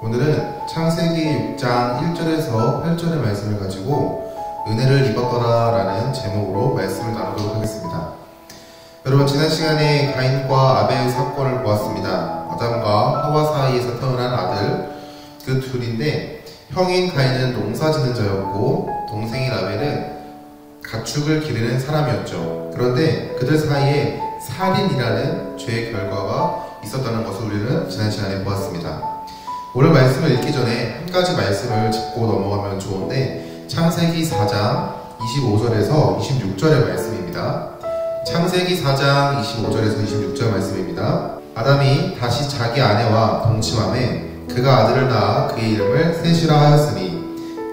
오늘은 창세기 6장 1절에서 8절의 말씀을 가지고 은혜를 입었더라 라는 제목으로 말씀을 나누도록 하겠습니다. 여러분, 지난 시간에 가인과 아벨 사건을 보았습니다. 아담과 하와 사이에서 태어난 아들 그 둘인데, 형인 가인은 농사짓는 자였고 동생인 아벨은 가축을 기르는 사람이었죠. 그런데 그들 사이에 살인이라는 죄의 결과가 있었다는 것을 우리는 지난 시간에 보았습니다. 오늘 말씀을 읽기 전에 한 가지 말씀을 짚고 넘어가면 좋은데, 창세기 4장 25절에서 26절의 말씀입니다. 창세기 4장 25절에서 26절 말씀입니다. 아담이 다시 자기 아내와 동침함에 그가 아들을 낳아 그의 이름을 셋이라 하였으니,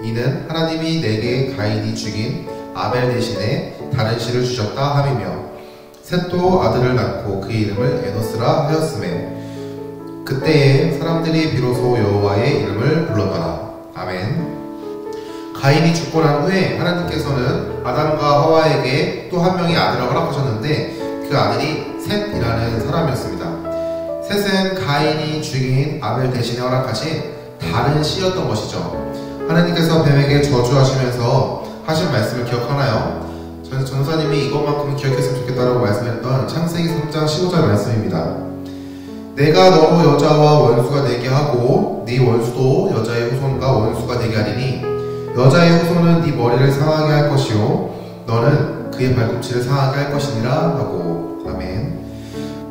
이는 하나님이 내게 가인이 죽인 아벨 대신에 다른 씨를 주셨다 함이며, 셋도 아들을 낳고 그의 이름을 에노스라 하였으매, 그때에 사람들이 비로소 여호와의 이름을 불렀더라. 아멘. 가인이 죽고 난 후에 하나님께서는 아담과 하와에게 또 한 명의 아들을 허락하셨는데, 그 아들이 셋이라는 사람이었습니다. 셋은 가인이 죽인 아벨 대신에 허락하신 다른 씨였던 것이죠. 하나님께서 뱀에게 저주하시면서 하신 말씀을 기억하나요? 전사님이 이것만큼은 기억했으면 좋겠다라고 말씀했던 창세기 3장 15절 말씀입니다. 내가 너로 여자와 원수가 되게 하고 네 원수도 여자의 후손과 원수가 되게 하리니, 여자의 후손은 네 머리를 상하게 할 것이요 너는 그의 발꿈치를 상하게 할 것이니라 하고. 아멘.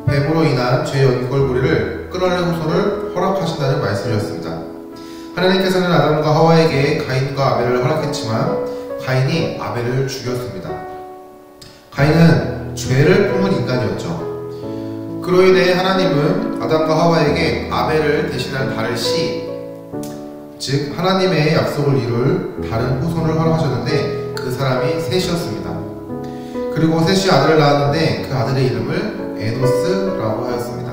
뱀으로 인한 죄의 연골고리를 끊어낼 후손을 허락하신다는 말씀이었습니다. 하나님께서는 아담과 하와에게 가인과 아벨을 허락했지만 가인이 아벨을 죽였습니다. 가인은 죄를 품은 인간이었죠. 그로 인해 하나님은 아담과 하와에게 아벨을 대신할 다른 씨, 즉 하나님의 약속을 이룰 다른 후손을 허락하셨는데, 그 사람이 셋이었습니다. 그리고 셋이 아들을 낳았는데 그 아들의 이름을 에노스라고 하였습니다.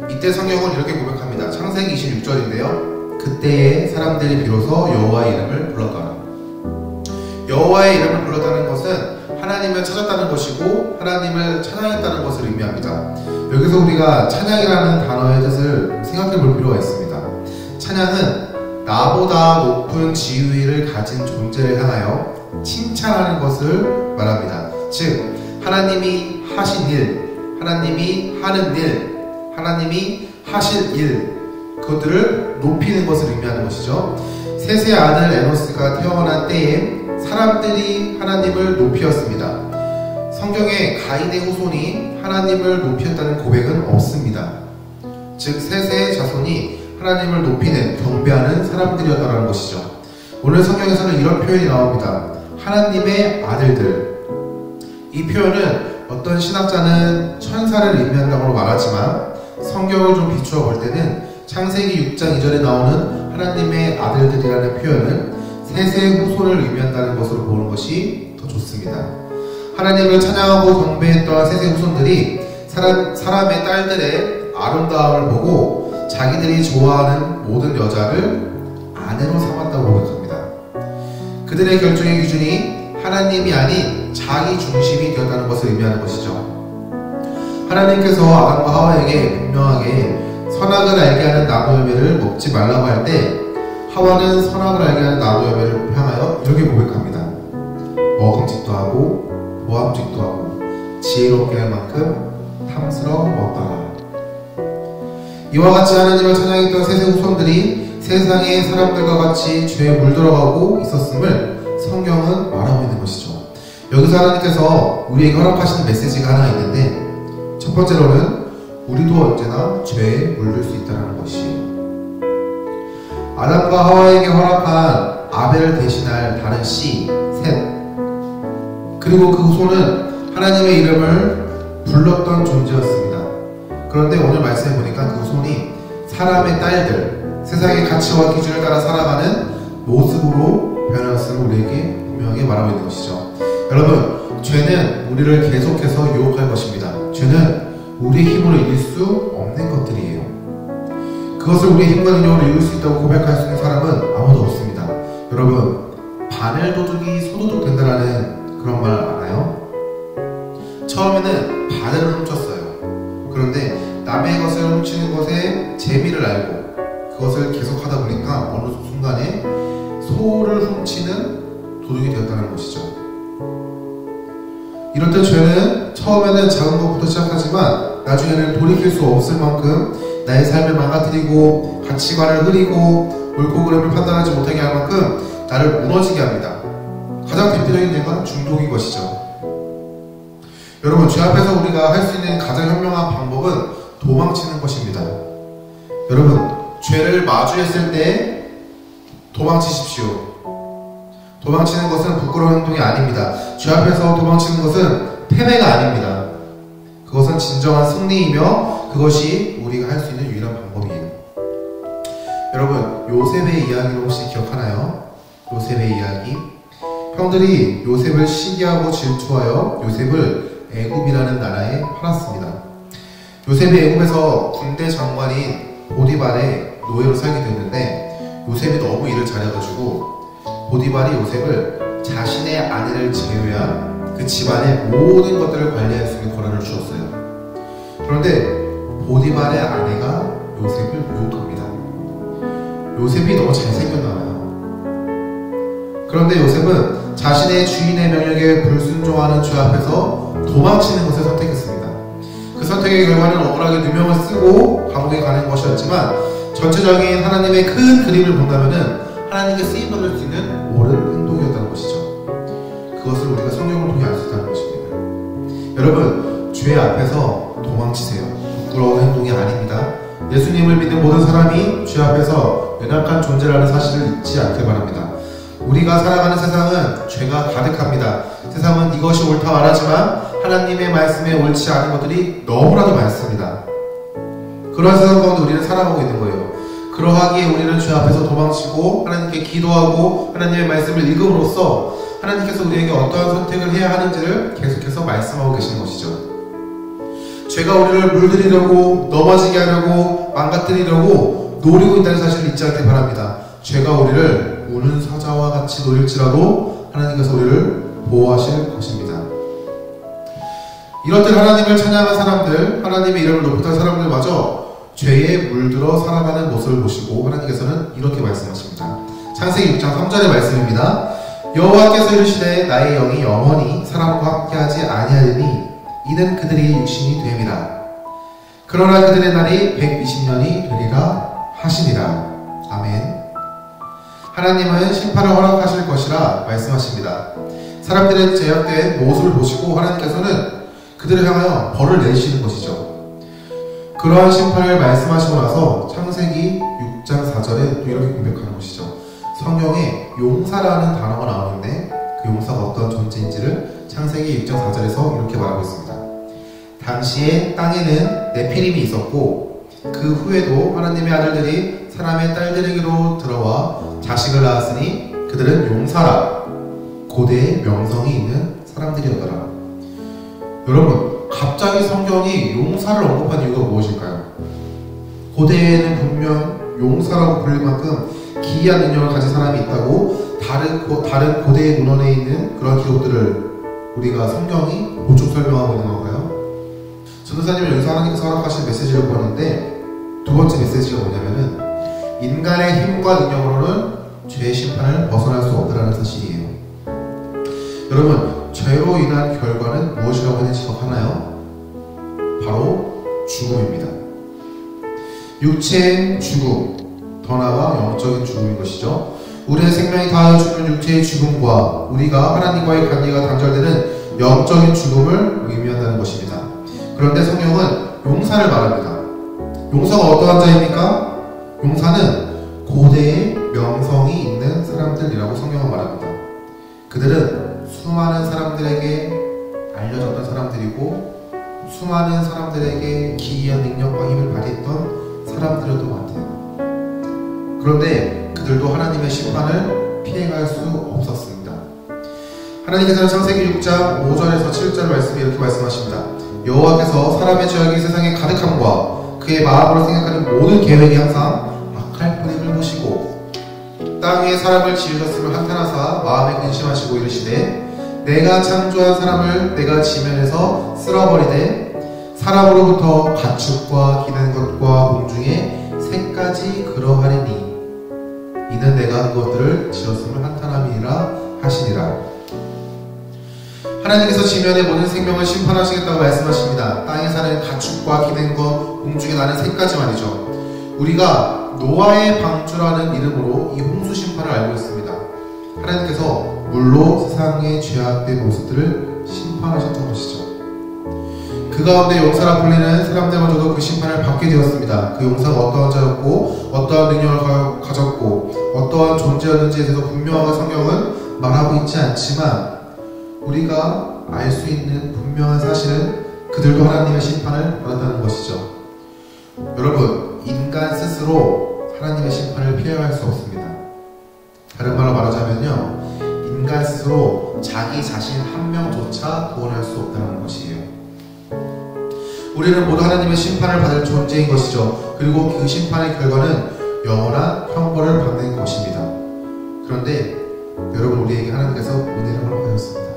이때 성경은 이렇게 고백합니다. 창세기 26절인데요. 그때에 사람들이 비로소 여호와의 이름을 불렀더라. 여호와의 이름을 불렀다는 것은 하나님을 찾았다는 것이고 하나님을 찬양했다는 것을 의미합니다. 여기서 우리가 찬양이라는 단어의 뜻을 생각해 볼 필요가 있습니다. 찬양은 나보다 높은 지위를 가진 존재를 향하여 칭찬하는 것을 말합니다. 즉, 하나님이 하신 일, 하나님이 하는 일, 하나님이 하실 일, 그것들을 높이는 것을 의미하는 것이죠. 셋의 아들 에노스가 태어난 때에 사람들이 하나님을 높이었습니다. 성경에 가인의 후손이 하나님을 높였다는 고백은 없습니다. 즉, 셋의 자손이 하나님을 높이는, 경배하는 사람들이었다는 것이죠. 오늘 성경에서는 이런 표현이 나옵니다. 하나님의 아들들. 이 표현은 어떤 신학자는 천사를 의미한다고 말하지만, 성경을 좀 비추어 볼 때는 창세기 6장 2절에 나오는 하나님의 아들들이라는 표현은 셋의 후손을 의미한다는 것으로 보는 것이 더 좋습니다. 하나님을 찬양하고 경배했던 셋의 후손들이 사람의 딸들의 아름다움을 보고 자기들이 좋아하는 모든 여자를 아내로 삼았다고 고백합니다. 그들의 결정의 기준이 하나님이 아닌 자기 중심이 되었다는 것을 의미하는 것이죠. 하나님께서 아담과 하와에게 분명하게 선악을 알게 하는 나무 열매를 먹지 말라고 할 때, 하와는 선악을 알게 하는 나무 열매를 향하여 이렇게 고백합니다. 먹음직도 하고 모함직도 하고 지혜롭게 할 만큼 탐스러웠더라. 이와 같이 하나님을 찬양했던 셋의 후손들이 세상의 사람들과 같이 죄에 물들어가고 있었음을 성경은 말하고 있는 것이죠. 여기서 하나님께서 우리에게 허락하시는 메시지가 하나 있는데, 첫 번째로는 우리도 언제나 죄에 물들 수 있다는 것이에요. 아담과 하와에게 허락한 아벨을 대신할 다른 씨, 셋, 그리고 그 후손은 하나님의 이름을 불렀던 존재였습니다. 그런데 오늘 말씀해 보니까 그 후손이 사람의 딸들, 세상의 가치와 기준을 따라 살아가는 모습으로 변했음을 우리에게 분명하게 말하고 있는 것이죠. 여러분, 죄는 우리를 계속해서 유혹할 것입니다. 죄는 우리의 힘으로 이길 수 없는 것들이에요. 그것을 우리의 힘과 능력으로 이룰 수 있다고 고백할 수 있는 사람은 아무도 없습니다. 여러분, 바늘 도둑이 소도둑 된다라는 그런 말 알아요? 처음에는 바늘을 훔쳤어요. 그런데 남의 것을 훔치는 것에 재미를 알고 그것을 계속하다 보니까 어느 순간에 소를 훔치는 도둑이 되었다는 것이죠. 이럴 때 죄는 처음에는 작은 것부터 시작하지만 나중에는 돌이킬 수 없을 만큼 나의 삶을 망가뜨리고 가치관을 흐리고 옳고 그름을 판단하지 못하게 할 만큼 나를 무너지게 합니다. 가장 대표적인 예가 중독인 것이죠. 여러분, 죄 앞에서 우리가 할 수 있는 가장 현명한 방법은 도망치는 것입니다. 여러분, 죄를 마주했을 때 도망치십시오. 도망치는 것은 부끄러운 행동이 아닙니다. 죄 앞에서 도망치는 것은 패배가 아닙니다. 그것은 진정한 승리이며 그것이 우리가 할 수 있는 유일한 방법이에요. 여러분, 요셉의 이야기를 혹시 기억하나요? 요셉의 이야기. 형들이 요셉을 시기하고 질투하여 요셉을 애굽이라는 나라에 팔았습니다. 요셉이 애굽에서 군대 장관인 보디발의 노예로 살게 됐는데 요셉이 너무 일을 잘해가지고 보디발이 요셉을 자신의 아내를 제외한 그 집안의 모든 것들을 관리할 수 있는 권한을 주었어요. 그런데 보디발의 아내가 요셉을 유혹합니다. 요셉이 너무 잘생겼나봐요. 그런데 요셉은 자신의 주인의 명령에 불순종하는 죄 앞에서 도망치는 것을 선택했습니다. 그 선택의 결과는 억울하게 누명을 쓰고 감옥에 가는 것이었지만 전체적인 하나님의 큰 그림을 본다면 하나님께 쓰임받을 수 있는 옳은 행동이었다는 것이죠. 그것을 우리가 성경을 통해 알 수 있다는 것입니다. 여러분, 죄 앞에서 도망치세요. 부끄러운 행동이 아닙니다. 예수님을 믿는 모든 사람이 죄 앞에서 연약한 존재라는 사실을 잊지 않길 바랍니다. 우리가 살아가는 세상은 죄가 가득합니다. 세상은 이것이 옳다 말하지만 하나님의 말씀에 옳지 않은 것들이 너무나도 많습니다. 그런 세상 가운데 우리는 살아가고 있는 거예요. 그러하기에 우리는 죄 앞에서 도망치고 하나님께 기도하고 하나님의 말씀을 읽음으로써 하나님께서 우리에게 어떠한 선택을 해야 하는지를 계속해서 말씀하고 계시는 것이죠. 죄가 우리를 물들이려고 넘어지게 하려고 망가뜨리려고 노리고 있다는 사실을 잊지 않길 바랍니다. 죄가 우리를 우는 사자와 같이 노릴지라도 하나님께서 우리를 보호하실 것입니다. 이럴 때 하나님을 찬양한 사람들, 하나님의 이름을 높였던 사람들마저 죄에 물들어 살아가는 모습을 보시고 하나님께서는 이렇게 말씀하십니다. 창세기 6장 3절의 말씀입니다. 여호와께서 이르시되 나의 영이 영원히 사람과 함께하지 아니하리니 이는 그들이 육신이 됨이라. 그러나 그들의 날이 120년이 되리라 하시니라. 아멘. 하나님은 심판을 허락하실 것이라 말씀하십니다. 사람들의 제약된 모습을 보시고 하나님께서는 그들을 향하여 벌을 내리시는 것이죠. 그러한 심판을 말씀하시고 나서 창세기 6장 4절에 또 이렇게 고백하는 것이죠. 성경에 용사라는 단어가 나오는데 그 용사가 어떤 존재인지를 창세기 6장 4절에서 이렇게 말하고 있습니다. 당시에 땅에는 네피림이 있었고 그 후에도 하나님의 아들들이 사람의 딸들에게로 들어와 자식을 낳았으니 그들은 용사라. 고대의 명성이 있는 사람들이었더라. 여러분, 갑자기 성경이 용사를 언급한 이유가 무엇일까요? 고대에는 분명 용사라고 불릴 만큼 기이한 능력을 가진 사람이 있다고 다른 고대의 문헌에 있는 그런 기록들을 우리가 성경이 보충 설명하고 있는 건가요? 전도사님을 여기서 하나님께서 허락하신 메시지를 보았는데 두 번째 메시지가 뭐냐면은 인간의 힘과 능력으로는 죄의 심판을 벗어날 수 없다는 사실이에요. 여러분, 죄로 인한 결과는 무엇이라고 했는지 기억하나요? 바로 죽음입니다. 육체의 죽음, 더 나아가 영적인 죽음인 것이죠. 우리의 생명이 다하여 죽는 육체의 죽음과 우리가 하나님과의 관계가 단절되는 영적인 죽음을 의미한다는 것입니다. 그런데 성경은 용사를 말합니다. 용사가 어떠한 자입니까? 용사는 고대의 명성이 있는 사람들이라고 성경은 말합니다. 그들은 수많은 사람들에게 알려졌던 사람들이고 수많은 사람들에게 기이한 능력과 힘을 발휘했던 사람들도 많대요. 그런데 그들도 하나님의 심판을 피해갈 수 없었습니다. 하나님께서는 창세기 6장 5절에서 7절 말씀에 이렇게 말씀하십니다. 여호와께서 사람의 죄악이 세상에 가득함과 그의 마음으로 생각하는 모든 계획이 항상 악할 뿐임을 보시고 땅 위에 사람을 지으셨음을 한탄하사 마음에 근심하시고 이르시되 내가 창조한 사람을 내가 지면에서 쓸어버리되 사람으로부터 가축과 기는 것과 공중의 새까지 끝까지 그러하리니 이는 내가 그것들을 지었음을 한탄함이니라 하시니라. 하나님께서 지면의 모든 생명을 심판하시겠다고 말씀하십니다. 땅에 사는 가축과 기는 것, 공중에 나는 새까지 말이죠. 우리가 노아의 방주라는 이름으로 이 홍수 심판을 알고 있습니다. 하나님께서 물로 세상의 죄악된 모습들을 심판하셨던 것이죠. 그 가운데 용사라 불리는 사람들마저도 그 심판을 받게 되었습니다. 그 용사가 어떠한 자였고 어떠한 능력을 가졌고 어떠한 존재였는지에 대해서 분명하게 성경은 말하고 있지 않지만 우리가 알 수 있는 분명한 사실은 그들도 하나님의 심판을 받았다는 것이죠. 여러분, 인간 스스로 하나님의 심판을 피해갈 수 없습니다. 다른 말로 말하자면요, 인간 스스로 자기 자신 한 명조차 구원할 수 없다는 것이에요. 우리는 모두 하나님의 심판을 받을 존재인 것이죠. 그리고 그 심판의 결과는 영원한 형벌을 받는 것입니다. 그런데 여러분, 우리에게 하나님께서 은혜를 허락하셨습니다.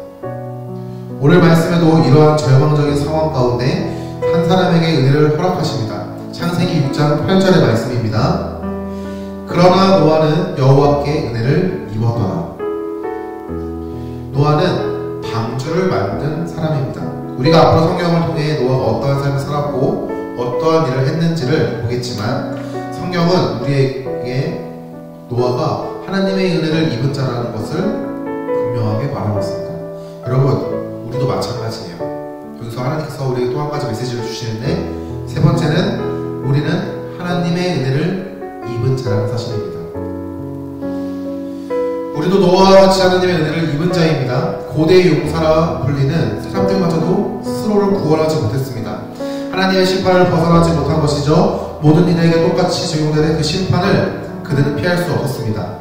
오늘 말씀에도 이러한 절망적인 상황 가운데 한 사람에게 은혜를 허락하십니다. 창세기 6장 8절의 말씀입니다. 그러나 노아는 여호와께 은혜를 입었더라. 노아는 방주를 만든 사람입니다. 우리가 앞으로 성경을 통해 노아가 어떠한 삶을 살았고 어떠한 일을 했는지를 보겠지만 성경은 우리에게 노아가 하나님의 은혜를 입은 자라는 것을 분명하게 말하고 있습니다. 여러분, 우리도 마찬가지예요. 여기서 하나님께서 우리에게 또 한 가지 메시지를 주시는데, 세 번째는 우리는 하나님의 은혜를 입은 자라는 사실입니다. 우리도 노아와 같이 하나님의 은혜를 입은 자입니다. 고대 용사라 불리는 사람들마저도 스스로를 구원하지 못했습니다. 하나님의 심판을 벗어나지 못한 것이죠. 모든 이들에게 똑같이 적용되는 그 심판을 그들은 피할 수 없었습니다.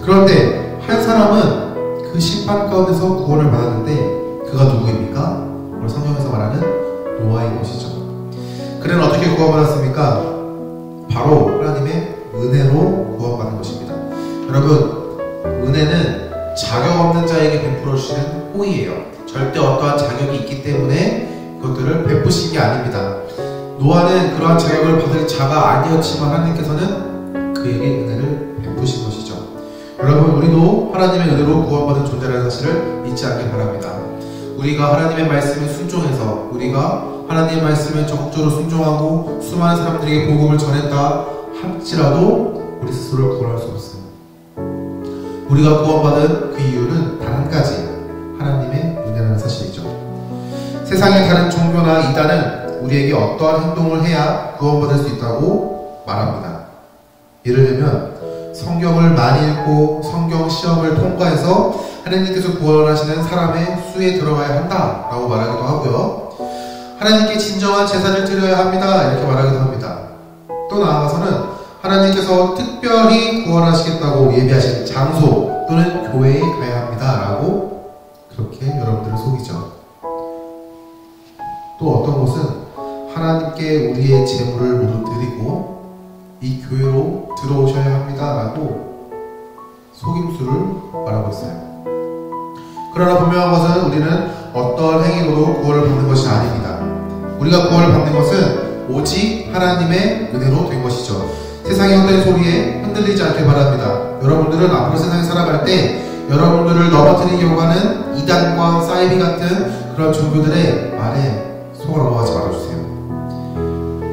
그런데 한 사람은 그 심판 가운데서 구원을 받았는데 그가 누구입니까? 오늘 성경에서 말하는 노아인 것이죠. 그는 어떻게 구원받았습니까? 바로 하나님의 은혜로 구원받은 것입니다. 여러분, 은혜는 자격 없는 자에게 베풀어 주시는 호의예요. 절대 어떠한 자격이 있기 때문에 그것들을 베푸신 게 아닙니다. 노아는 그러한 자격을 받을 자가 아니었지만 하나님께서는 그에게 은혜를 베푸신 것이죠. 여러분, 우리도 하나님의 은혜로 구원받은 존재라는 사실을 잊지 않길 바랍니다. 우리가 하나님의 말씀에 순종해서 우리가 하나님의 말씀에 적극적으로 순종하고 수많은 사람들에게 복음을 전했다 할지라도 우리 스스로를 구원할 수 없어요. 우리가 구원받은 그 이유는 단 한 가지, 하나님의 은혜라는 사실이죠. 세상의 다른 종교나 이단은 우리에게 어떠한 행동을 해야 구원받을 수 있다고 말합니다. 예를 들면 성경을 많이 읽고 성경 시험을 통과해서 하나님께서 구원하시는 사람의 수에 들어가야 한다 라고 말하기도 하고요, 하나님께 진정한 제사를 드려야 합니다 이렇게 말하기도 합니다. 또 나아가서는 하나님께서 특별히 구원하시겠다고 예비하신 장소 또는 교회에 가야 합니다 라고 그렇게 여러분들을 속이죠. 또 어떤 곳은 하나님께 우리의 재물을 모두 드리고 이 교회로 들어오셔야 합니다 라고 속임수를 말하고 있어요. 그러나 분명한 것은 우리는 어떠한 행위로도 구원을 받는 것이 아닙니다. 우리가 구원을 받는 것은 오직 하나님의 은혜로 된 것이죠. 세상의 헛된 소리에 흔들리지 않길 바랍니다. 여러분들은 앞으로 세상에 살아갈 때 여러분들을 넘어뜨리려고 하는 이단과 사이비 같은 그런 종교들의 말에 속아 넘어가지 말아주세요.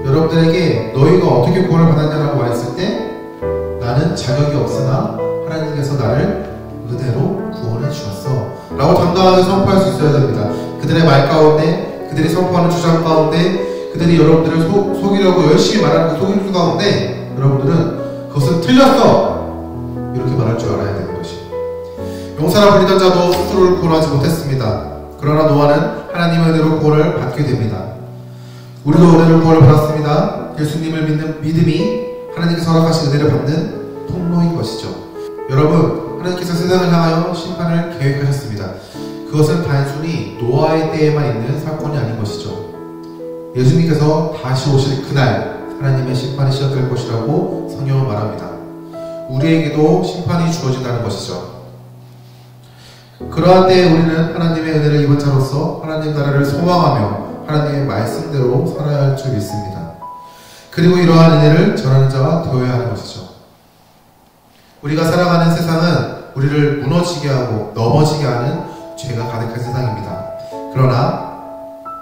여러분들에게 너희가 어떻게 구원을 받았냐라고 말했을 때 나는 자격이 없으나 하나님께서 나를 은혜로 구원해 주셨어 라고 당당하게 선포할 수 있어야 됩니다. 그들의 말 가운데, 그들이 선포하는 주장 가운데, 그들이 여러분들을 속이려고 열심히 말하는 그 속임수 가운데 여러분들은 그것은 틀렸어 이렇게 말할 줄 알아야 되는 것이에요. 용사라 불리던 자도 스스로를 구원하지 못했습니다. 그러나 노아는 하나님의 은혜로 구원을 받게 됩니다. 우리도 은혜로 구원을 받았습니다. 예수님을 믿는 믿음이 하나님께서 허락하신 은혜를 받는 통로인 것이죠. 여러분, 하나님께서 세상을 향하여 심판을 계획하셨습니다. 그것은 단순히 노아의 때에만 있는 사건이 아닌 것이죠. 예수님께서 다시 오실 그날 하나님의 심판이 시작될 것이라고 성경은 말합니다. 우리에게도 심판이 주어진다는 것이죠. 그러한 때에 우리는 하나님의 은혜를 입은 자로서 하나님 나라를 소망하며 하나님의 말씀대로 살아야 할 줄 믿습니다. 그리고 이러한 은혜를 전하는 자가 되어야 하는 것이죠. 우리가 살아가는 세상은 우리를 무너지게 하고 넘어지게 하는 죄가 가득한 세상입니다. 그러나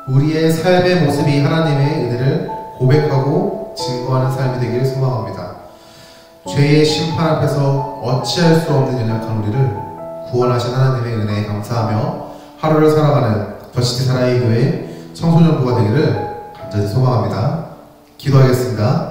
우리의 삶의 모습이 하나님의 은혜를 고백하고 증거하는 삶이 되기를 소망합니다. 죄의 심판 앞에서 어찌할 수 없는 연약한 우리를 구원하신 하나님의 은혜에 감사하며 하루를 살아가는 더시티 사랑의 교회 청소년부가 되기를 간절히 소망합니다. 기도하겠습니다.